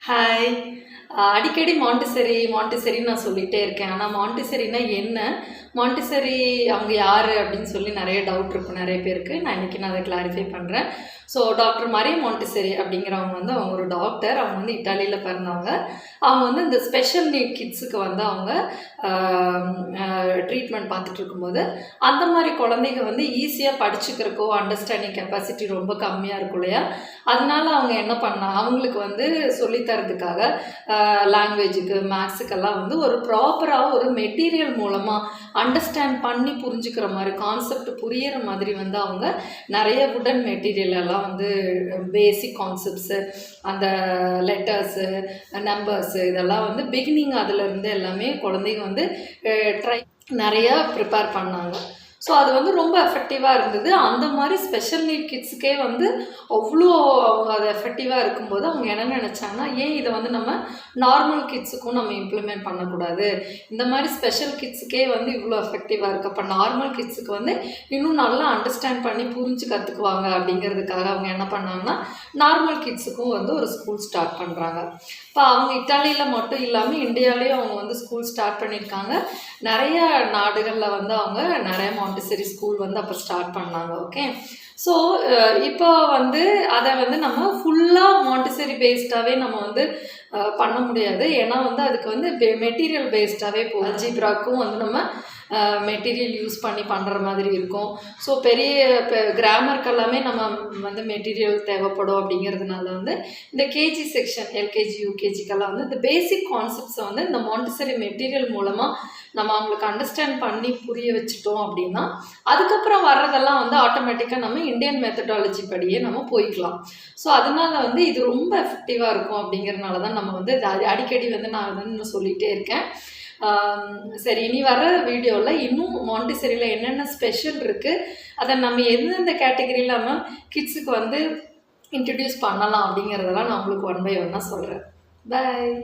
Hi. அடிக்கடி மாண்டிசெரின்னு நான் சொல்லிகிட்டே இருக்கேன். ஆனால் மாண்டிசெரினா என்ன? மாண்டிசெரி அவங்க யார் அப்படின்னு சொல்லி நிறைய டவுட் இருக்கும் நிறைய பேருக்கு. நான் அதை கிளாரிஃபை பண்ணுறேன். ஸோ டாக்டர் மரிய மாண்டிசெரி அப்படிங்கிறவங்க அவங்க ஒரு டாக்டர். அவங்க இட்டாலியில் பிறந்தவங்க. அவங்க இந்த ஸ்பெஷல் நீட் கிட்ஸுக்கு அவங்க ட்ரீட்மெண்ட் பார்த்துட்டு இருக்கும்போது அந்த மாதிரி குழந்தைங்க ஈஸியாக படிச்சுக்கிறக்கோ அண்டர்ஸ்டாண்டிங் கெப்பாசிட்டி ரொம்ப கம்மியாக இருக்கும் இல்லையா? அதனால அவங்க என்ன பண்ணாங்க, அவங்களுக்கு சொல்லித்தரதுக்காக லாங்குவேஜுக்கு மேக்ஸுக்கெல்லாம் ஒரு ப்ராப்பராக ஒரு மெட்டீரியல் மூலமாக அண்டர்ஸ்டாண்ட் பண்ணி புரிஞ்சுக்கிற மாதிரி கான்செப்ட் புரியிற மாதிரி அவங்க நிறைய வுடன் மெட்டீரியல் எல்லாம் பேசிக் கான்செப்ட்ஸு அந்த லெட்டர்ஸு நம்பர்ஸு இதெல்லாம் பிகினிங் அதிலிருந்து எல்லாமே குழந்தைங்க ட்ரை நிறையா ப்ரிப்பேர் பண்ணாங்க. ஸோ அது ரொம்ப எஃபெக்டிவாக இருந்தது. அந்த மாதிரி ஸ்பெஷல் நீட் கிட்ஸுக்கே அவ்வளோ அவங்க அது எஃபெக்டிவாக இருக்கும்போது அவங்க என்ன நினச்சாங்கன்னா, ஏன் இதை நம்ம நார்மல் கிட்ஸுக்கும் நம்ம இம்ப்ளிமெண்ட் பண்ணக்கூடாது? இந்த மாதிரி ஸ்பெஷல் கிட்ஸுக்கே இவ்வளோ எஃபெக்டிவாக இருக்குது, அப்போ நார்மல் கிட்ஸுக்கு இன்னும் நல்லா அண்டர்ஸ்டாண்ட் பண்ணி புரிஞ்சு கற்றுக்குவாங்க அப்படிங்கிறதுக்காக அவங்க என்ன பண்ணாங்கன்னா, நார்மல் கிட்ஸுக்கும் ஒரு ஸ்கூல் ஸ்டார்ட் பண்ணுறாங்க. இப்போ அவங்க இட்டாலியில் மட்டும் இல்லாமல் இந்தியாவிலேயும் அவங்க ஸ்கூல் ஸ்டார்ட் பண்ணியிருக்காங்க. நிறைய நாடுகளில் அவங்க நிறைய மாண்டிசெரி ஸ்கூல் அப்போ ஸ்டார்ட் பண்ணாங்க. ஓகே. ஸோ இப்போ அதை நம்ம ஃபுல்லாக மாண்டிசெரி பேஸ்டாகவே நம்ம பண்ண முடியாது. ஏன்னா அதுக்கு மெட்டீரியல் பேஸ்டாகவே போகும். அல்ஜிப்ராக்கும் நம்ம மெட்டீரியல் யூஸ் பண்ணி பண்ணுற மாதிரி இருக்கும். ஸோ பெரிய கிராமருக்கு எல்லாமே நம்ம மெட்டீரியல் தேவைப்படும். அப்படிங்கிறதுனால இந்த கேஜி செக்ஷன் எல்கேஜி யூகேஜிக்கெல்லாம் இந்த பேசிக் கான்செப்ட்ஸை இந்த மாண்டிசெரி மெட்டீரியல் மூலமாக நம்ம அவங்களுக்கு அண்டர்ஸ்டாண்ட் பண்ணி புரிய வச்சுட்டோம் அப்படின்னா அதுக்கப்புறம் வர்றதெல்லாம் ஆட்டோமேட்டிக்காக நம்ம இந்தியன் மெத்தடாலஜி படியே நம்ம போய்க்கலாம். ஸோ அதனால இது ரொம்ப எஃபெக்டிவாக இருக்கும். அப்படிங்கிறதுனால தான் நம்ம அடிக்கடி நான் சொல்லிகிட்டே இருக்கேன். சரி, இனி வர வீடியோவில் இன்னும் மாண்டிசெரியில் என்னென்ன ஸ்பெஷல் இருக்குது, அதை நம்ம எந்தெந்த கேட்டகரியில் நம்ம கிட்ஸுக்கு இன்ட்ரடியூஸ் பண்ணலாம் அப்படிங்கிறதெல்லாம் நான் உங்களுக்கு ஒன் பை ஒன்னாக சொல்கிறேன். பாய்.